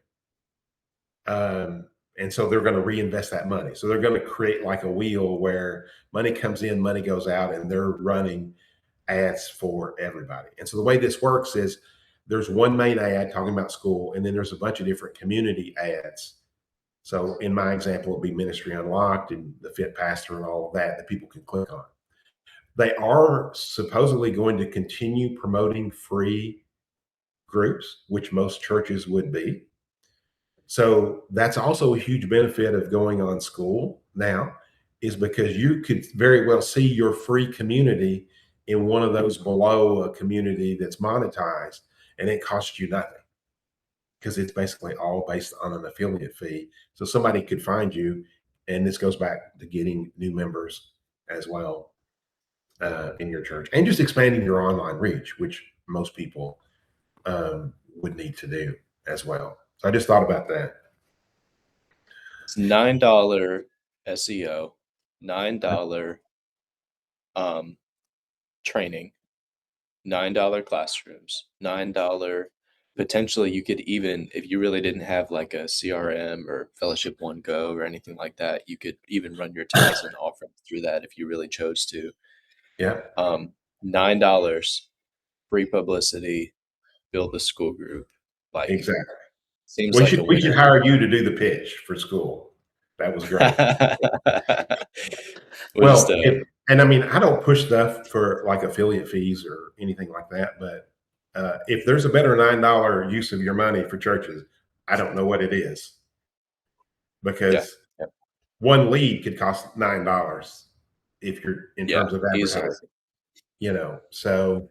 [SPEAKER 1] And so they're going to reinvest that money. So they're going to create like a wheel where money comes in, money goes out, and they're running ads for everybody. And so the way this works is there's one main ad talking about school, and then there's a bunch of different community ads. So in my example, it'd be Ministry Unlocked and the Fit Pastor and all of that that people can click on. They are supposedly going to continue promoting free groups, which most churches would be. So that's also a huge benefit of going on school now, is because you could very well see your free community in one of those below a community that's monetized, and it costs you nothing because it's basically all based on an affiliate fee. So somebody could find you, and this goes back to getting new members as well in your church, and just expanding your online reach, which most people would need to do as well. So I just thought about that.
[SPEAKER 2] It's $9 SEO, $9 training, $9 classrooms, $9 potentially. You could, even if you really didn't have like a CRM or Fellowship One Go or anything like that, you could even run your tithes and offerings through that if you really chose to.
[SPEAKER 1] Yeah,
[SPEAKER 2] $9 free publicity, build the school group. Like,
[SPEAKER 1] exactly.
[SPEAKER 2] seems
[SPEAKER 1] We
[SPEAKER 2] like
[SPEAKER 1] should
[SPEAKER 2] a
[SPEAKER 1] we should
[SPEAKER 2] winner.
[SPEAKER 1] hire you to do the pitch for school. That was great.
[SPEAKER 2] We'll just
[SPEAKER 1] Well, and I mean, I don't push stuff for like affiliate fees or anything like that, but if there's a better $9 use of your money for churches, I don't know what it is,
[SPEAKER 2] yeah,
[SPEAKER 1] because
[SPEAKER 2] yeah,
[SPEAKER 1] one lead could cost $9 if you're in
[SPEAKER 2] yeah,
[SPEAKER 1] terms of
[SPEAKER 2] easily.
[SPEAKER 1] advertising, So,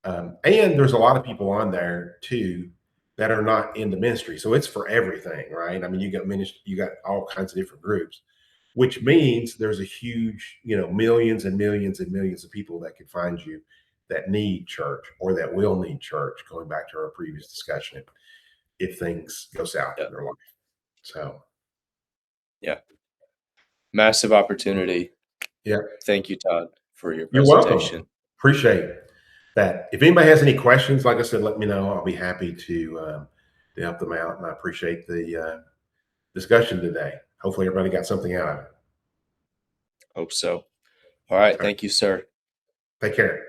[SPEAKER 1] and there's a lot of people on there too that are not into ministry, so it's for everything, right? I mean, you got ministry, you got all kinds of different groups, which means there's a huge, millions and millions and millions of people that could find you that need church or that will need church. Going back to our previous discussion, if things go south
[SPEAKER 2] Yeah,
[SPEAKER 1] in their life, so
[SPEAKER 2] yeah. Massive opportunity.
[SPEAKER 1] yeah.
[SPEAKER 2] Thank you, Todd, for your
[SPEAKER 1] You're welcome.
[SPEAKER 2] presentation.
[SPEAKER 1] Appreciate that. If anybody has any questions, like I said, let me know. I'll be happy to help them out. And I appreciate the discussion today. Hopefully, everybody got something out of it.
[SPEAKER 2] Hope so. All right.
[SPEAKER 1] All right.
[SPEAKER 2] Thank you, sir.
[SPEAKER 1] Take care.